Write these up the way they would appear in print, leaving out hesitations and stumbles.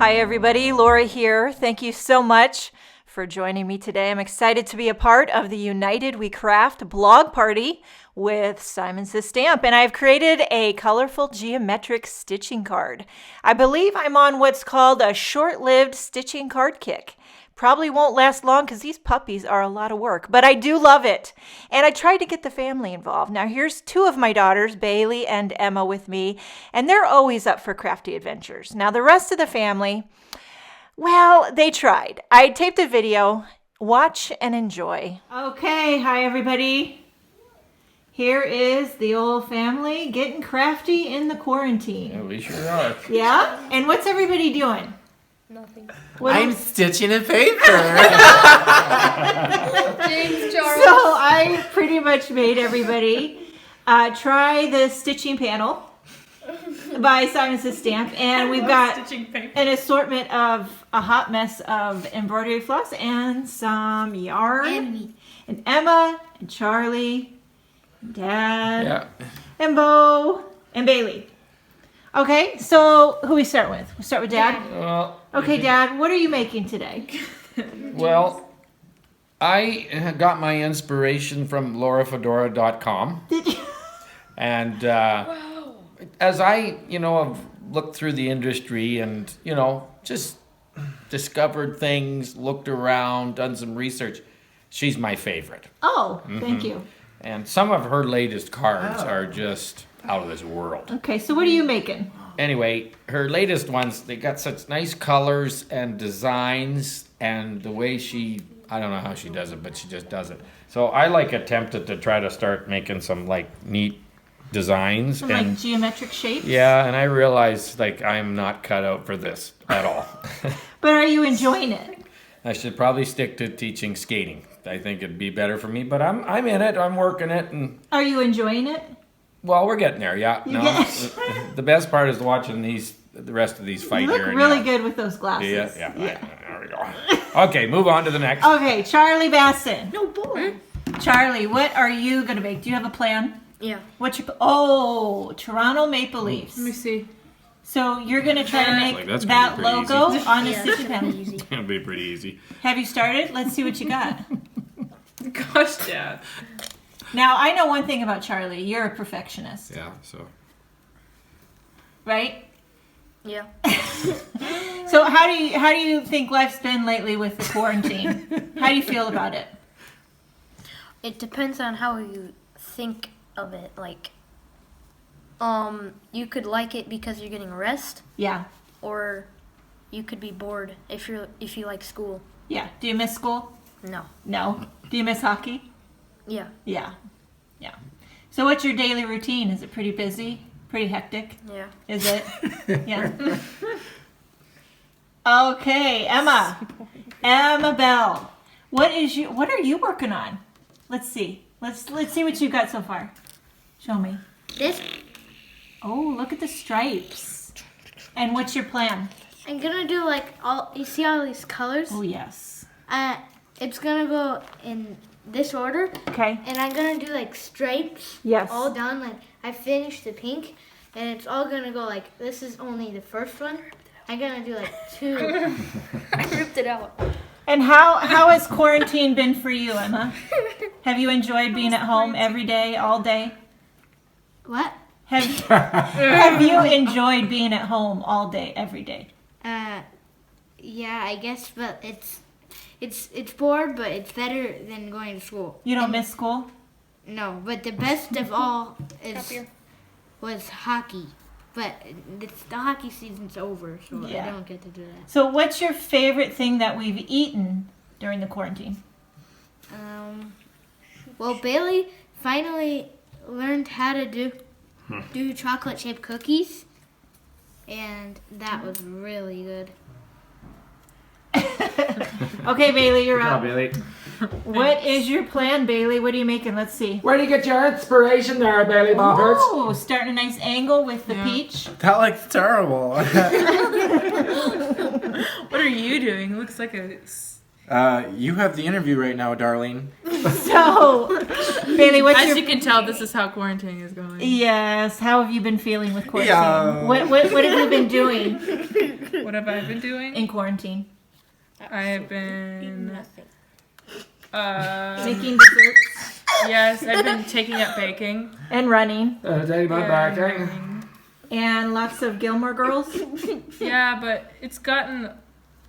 Hi everybody, Laura here. Thank you so much for joining me today. I'm excited to be a part of the United We Craft blog party with Simon Says Stamp, and I've created a colorful geometric stitching card. I believe I'm on what's called a short-lived stitching card kick. Probably won't last long because these puppies are a lot of work, but I do love it. And I tried to get the family involved. Now here's two of my daughters, Bailey and Emma, with me, and they're always up for crafty adventures. Now the rest of the family, well, they tried. I taped a video. Watch and enjoy. Okay, hi everybody. Here is the old family getting crafty in the quarantine. Yeah, we sure are. Yeah? And what's everybody doing? Nothing. I'm stitching a paper. James Charles. So I pretty much made everybody try the stitching panel by Simon Says Stamp, and we've got an assortment of a hot mess of embroidery floss and some yarn. And Emma and Charlie, and Dad, Yeah. and Bo, and Bailey. Okay, so who we start with? We start with Dad? Well, Okay, Dad, what are you making today? well, I got my inspiration from laurafedora.com. Did you? And as I, have looked through the industry and, just discovered things, looked around, done some research, she's my favorite. Oh, thank you. And some of her latest cards are just out of this world. Okay, so what are you making? Anyway, her latest ones, they got such nice colors and designs, and the way I don't know how she does it, but she just does it. So I attempted to try to start making some neat designs. Some and geometric shapes? yeah, and I realized I'm not cut out for this at all. But are you enjoying it? I should probably stick to teaching skating. I think it'd be better for me, but I'm in it, I'm working it, and Are you enjoying it? well, we're getting there, yeah. The best part is watching the rest of these fight You look here. really good with those glasses. Yeah. There we go. Okay, move on to the next. Okay, Charlie Batson. No boy. Charlie, what are you going to make? Do you have a plan? Yeah. What's your... Toronto Maple Leafs. Let me see. So you're going to try to make That's that gonna be pretty logo easy. on a Yeah, stitching panel. easy. It'll be pretty easy. Have you started? Let's see what you got. Gosh, Dad. Now, I know one thing about Charlie. You're a perfectionist, Yeah, so. right? Yeah. So how do you think life's been lately with the quarantine? How do you feel about it? It depends on how you think of it. You could like it because you're getting rest, Yeah. or you could be bored if you like school. Yeah. Do you miss school? No. No. Do you miss hockey? Yeah. Yeah. Yeah. So what's your daily routine? Is it pretty busy? Pretty hectic? Yeah. Is it? Yeah. Okay, Emma. Emma Bell. What are you working on? Let's see. Let's see what you've got so far. Show me. This, Oh, look at the stripes. And what's your plan? I'm gonna do you see all these colors? Oh, yes. It's gonna go in this order, Okay. and I'm gonna do stripes. Yes. All done. I finished the pink, and it's all gonna go this is only the first one. I'm gonna do two. I ripped it out. And how has quarantine been for you, Emma? Have you enjoyed being at home every day, all day? What? Have you enjoyed being at home all day, every day? Yeah, I guess, but it's bored, but it's better than going to school. You don't miss school? No, but the best of all was hockey. But the hockey season's over, so Yeah. I don't get to do that. So what's your favorite thing that we've eaten during the quarantine? Well, Bailey finally learned how to do chocolate chip cookies, and that was really good. Okay, Bailey, you're up. Billy. What is your plan, Bailey? What are you making? Let's see. Where do you get your inspiration there, Bailey Boppers? Oh, starting a nice angle with the peach. That looks terrible. What are you doing? Looks like a You have the interview right now, darling. So, Bailey, what's As your... you can tell, this is how quarantine is going. Yes, how have you been feeling with quarantine? Yeah. What have you been doing What have I been doing? in quarantine? I have been Nothing. Making desserts yes, I've been taking up baking. and running Take my back. and lots of Gilmore Girls. Yeah, but it's gotten.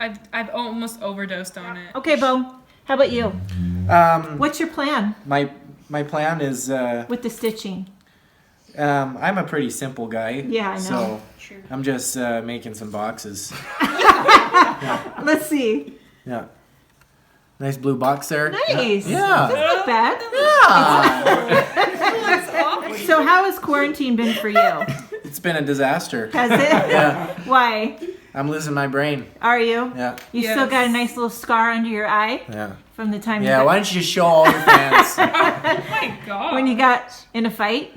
I've almost overdosed on it. Okay, Bo, how about you? What's your plan My plan is with the stitching? I'm a pretty simple guy. Yeah, I know. So I'm just making some boxes. Let's see. Yeah. Nice blue box there. Nice. Yeah. That's not bad. Yeah. So how has quarantine been for you? It's been a disaster. Has it? Yeah. Why? I'm losing my brain. Are you? Yeah. You Yes. still got a nice little scar under your eye Yeah. from the time Yeah. you Why don't you show all your fans? Oh my god. when you got in a fight?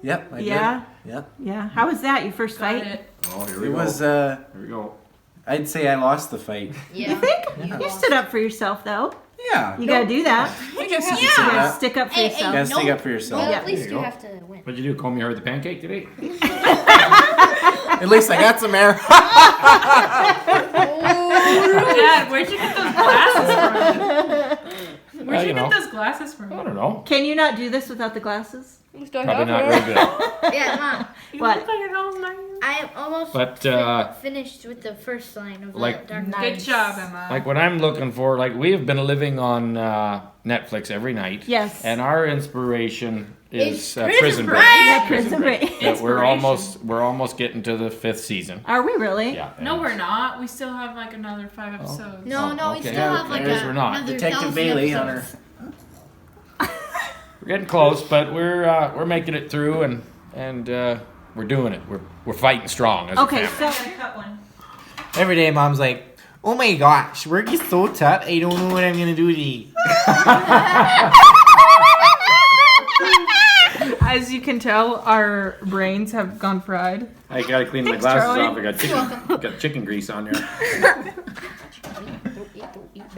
Yep. I Yeah. did. Yep. Yeah. How was that? Your first Got fight? it. Oh, here It was. Here we go. I'd say I lost the fight. Yeah. You think? You stood up for yourself though. Yeah. You gotta do that. I guess you You can say gotta that. stick up for Hey, yourself. You gotta stick up for yourself. Well, Yeah. at least There you you go. have to win. What'd you do? Comb your hair with the pancake today? At least I got some air. Dad, where'd you get those glasses from? Where'd you you know. get those glasses from? I don't know. Can you not do this without the glasses? Probably not real good. Yeah, Mom. What? Look like an old man. I am almost But finished with the first line of like- the Dark Nice. Knight. Good job, Emma. like what I'm looking for, like we have been living on Netflix every night. Yes. And our inspiration is It's Prison Prison Break. Break. Yeah, Prison Break. That we're Inspiration. almost getting to the 5th season. Are we really? Yeah. No, we're not. We still have like another 5 episodes. No, no, we okay. still have like Yes, we're not. another Detective 1,000 Bailey on her. episodes. We're getting close, but we're making it through, and we're doing it. We're fighting strong as Okay, a family. so cut one. Every day, Mom's like, "Oh my gosh, work is so tough. I don't know what I'm gonna do today." As you can tell, our brains have gone fried. I gotta clean my Thanks, glasses Charlie. off. I got chicken grease on there.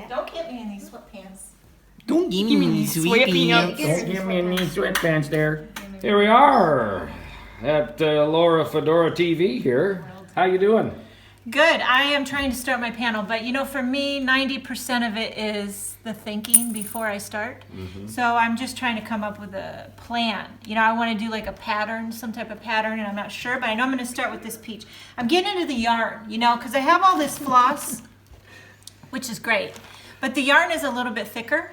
Don't get me in these sweatpants. Don't give me these sweet sweeping pants. Don't give me any sweatpants there. Here we are at Laura Fedora TV here. How you doing? Good. I am trying to start my panel, but for me, 90% of it is the thinking before I start. So I'm just trying to come up with a plan. I want to do like a pattern, some type of pattern, and I'm not sure, but I know I'm going to start with this peach. I'm getting into the yarn, because I have all this floss, which is great, but the yarn is a little bit thicker,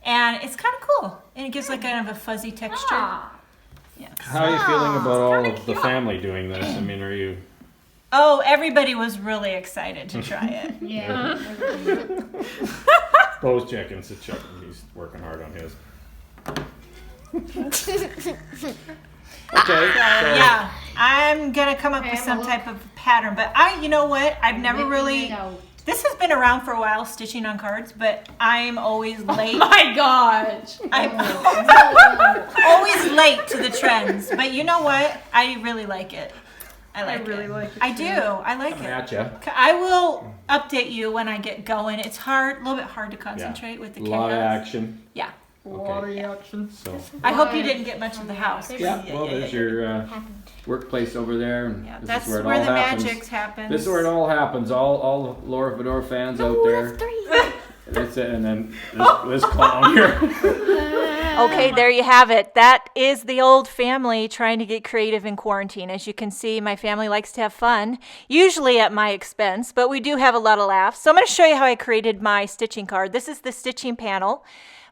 and it's kind of cool, and it gives like kind of a fuzzy texture. Yeah. How are you feeling about all of the family doing this? I mean, are you? Oh, everybody was really excited to try it. Yeah. Bo's checking, so checking. He's working hard on his. Okay. Yeah, I'm gonna come up with some type of pattern, but you know what? I've never really. This has been around for a while, stitching on cards, but I'm always late. My gosh. I'm always late to the trends, but you know what? I really like it. I like really it. like it I do. I like it. Gotcha. I will update you when I get going. It's hard, a little bit hard to concentrate with the A lot of chaos. action. Yeah. Water reaction. So. I hope you didn't get much of the house. Yeah. Well, there's your workplace over there, and Yeah, this that's is where where it all the happens. magic happens. This is where it all happens. All the Laura Fedora fans out there. That's it, and then this clown here. Okay, there you have it. That is the old family trying to get creative in quarantine. As you can see, my family likes to have fun, usually at my expense, but we do have a lot of laughs. So I'm going to show you how I created my stitching card. This is the stitching panel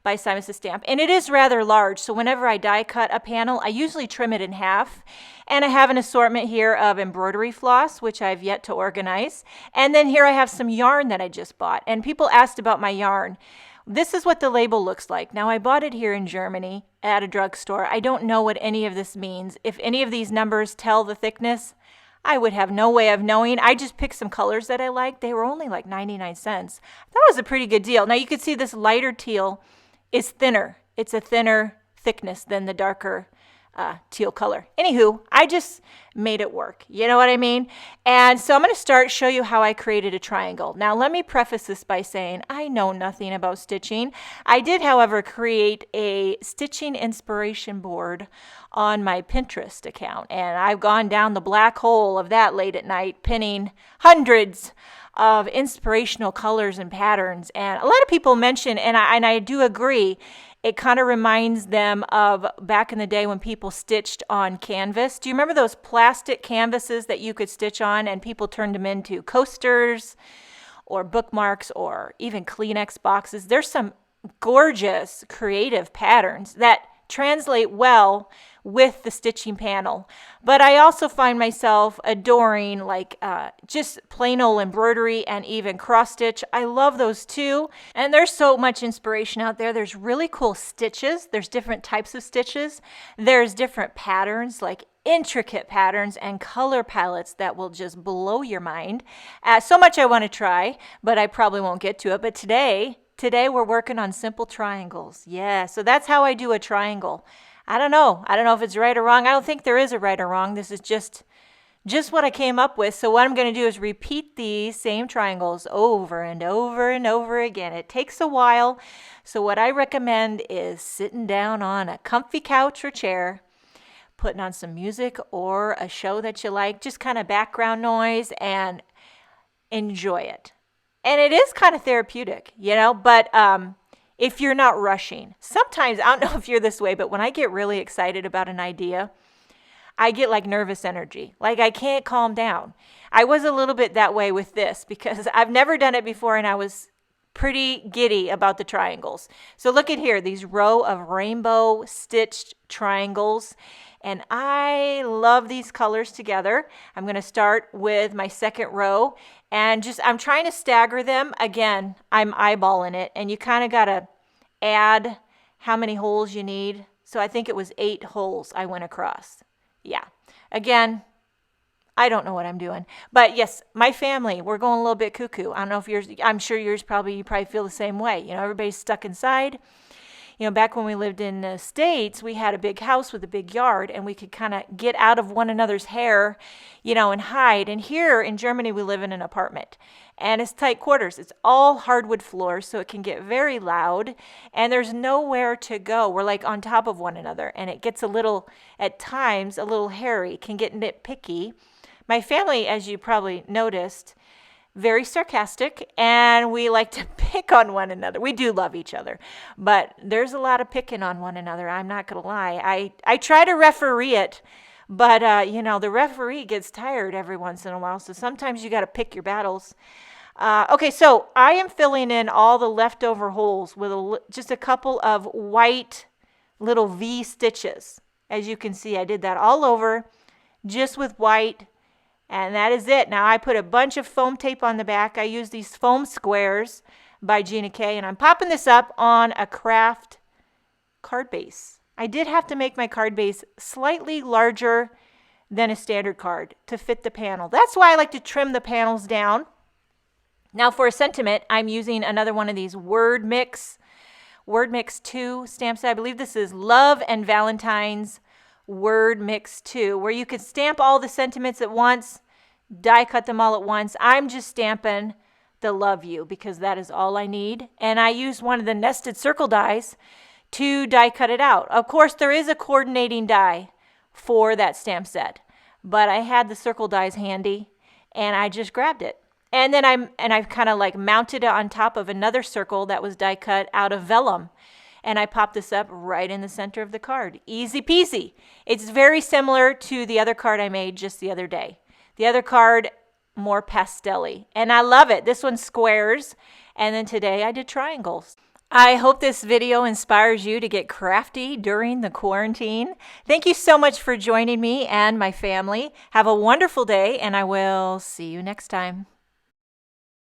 by Simon Says Stamp, and it is rather large, so whenever I die cut a panel, I usually trim it in half. And I have an assortment here of embroidery floss, which I've yet to organize. And then here I have some yarn that I just bought, and people asked about my yarn. This is what the label looks like. Now, I bought it here in Germany at a drugstore. I don't know what any of this means. If any of these numbers tell the thickness, I would have no way of knowing. I just picked some colors that I liked. They were only like 99 cents. That was a pretty good deal. Now, you can see this lighter teal is thinner. It's a thinner thickness than the darker teal color. Anywho, I just made it work. You know what I mean? And so I'm going to show you how I created a triangle. Now, let me preface this by saying I know nothing about stitching. I did, however, create a stitching inspiration board on my Pinterest account, and I've gone down the black hole of that late at night, pinning hundreds of inspirational colors and patterns. And a lot of people mention, and I do agree, it kind of reminds them of back in the day when people stitched on canvas. Do you remember those plastic canvases that you could stitch on and people turned them into coasters or bookmarks or even Kleenex boxes? There's some gorgeous creative patterns that translate well with the stitching panel. But I also find myself adoring like just plain old embroidery and even cross stitch. I love those too. And there's so much inspiration out there. There's really cool stitches. There's different types of stitches. There's different patterns, like intricate patterns and color palettes that will just blow your mind. So much I want to try, but I probably won't get to it. But today we're working on simple triangles. Yeah, so that's how I do a triangle. I don't know if it's right or wrong. I don't think there is a right or wrong. This is just what I came up with. So what I'm going to do is repeat these same triangles over and over and over again. It takes a while. So what I recommend is sitting down on a comfy couch or chair, putting on some music or a show that you like, just kind of background noise, and enjoy it. And it is kind of therapeutic, but if you're not rushing. Sometimes, I don't know if you're this way, but when I get really excited about an idea, I get like nervous energy. Like I can't calm down. I was a little bit that way with this because I've never done it before and I was pretty giddy about the triangles. So look at here, these row of rainbow stitched triangles. And I love these colors together. I'm going to start with my second row and I'm trying to stagger them. Again, I'm eyeballing it, and you kind of got to add how many holes you need. So I think it was 8 holes I went across. Yeah. Again, I don't know what I'm doing. But yes, my family, we're going a little bit cuckoo. I don't know if yours, I'm sure yours you probably feel the same way. Everybody's stuck inside. Back when we lived in the States, we had a big house with a big yard, and we could kind of get out of one another's hair, and hide. And here in Germany, we live in an apartment, and it's tight quarters. It's all hardwood floors, so it can get very loud, and there's nowhere to go. We're like on top of one another, and it gets at times, a little hairy, can get nitpicky. My family, as you probably noticed, very sarcastic, and we like to pick on one another. We do love each other, but there's a lot of picking on one another. I'm not going to lie. I try to referee it, but, the referee gets tired every once in a while, so sometimes you got to pick your battles. Okay, so I am filling in all the leftover holes with just a couple of white little V stitches. As you can see, I did that all over just with white. And that is it. Now I put a bunch of foam tape on the back. I use these foam squares by Gina, and I'm popping this up on a craft card base. I did have to make my card base slightly larger than a standard card to fit the panel. That's why I like to trim the panels down. Now for a sentiment, I'm using another one of these Word Mix 2 stamps. I believe this is Love and Valentine's Word Mix 2, where you could stamp all the sentiments at once, die cut them all at once. I'm just stamping the love you because that is all I need. And I used one of the nested circle dies to die cut it out. Of course, there is a coordinating die for that stamp set, but I had the circle dies handy and I just grabbed it. And then I've kind of like mounted it on top of another circle that was die cut out of vellum. And I popped this up right in the center of the card. Easy peasy. It's very similar to the other card I made just the other day. The other card, more pastel-y. And I love it. This one's squares. And then today I did triangles. I hope this video inspires you to get crafty during the quarantine. Thank you so much for joining me and my family. Have a wonderful day, and I will see you next time.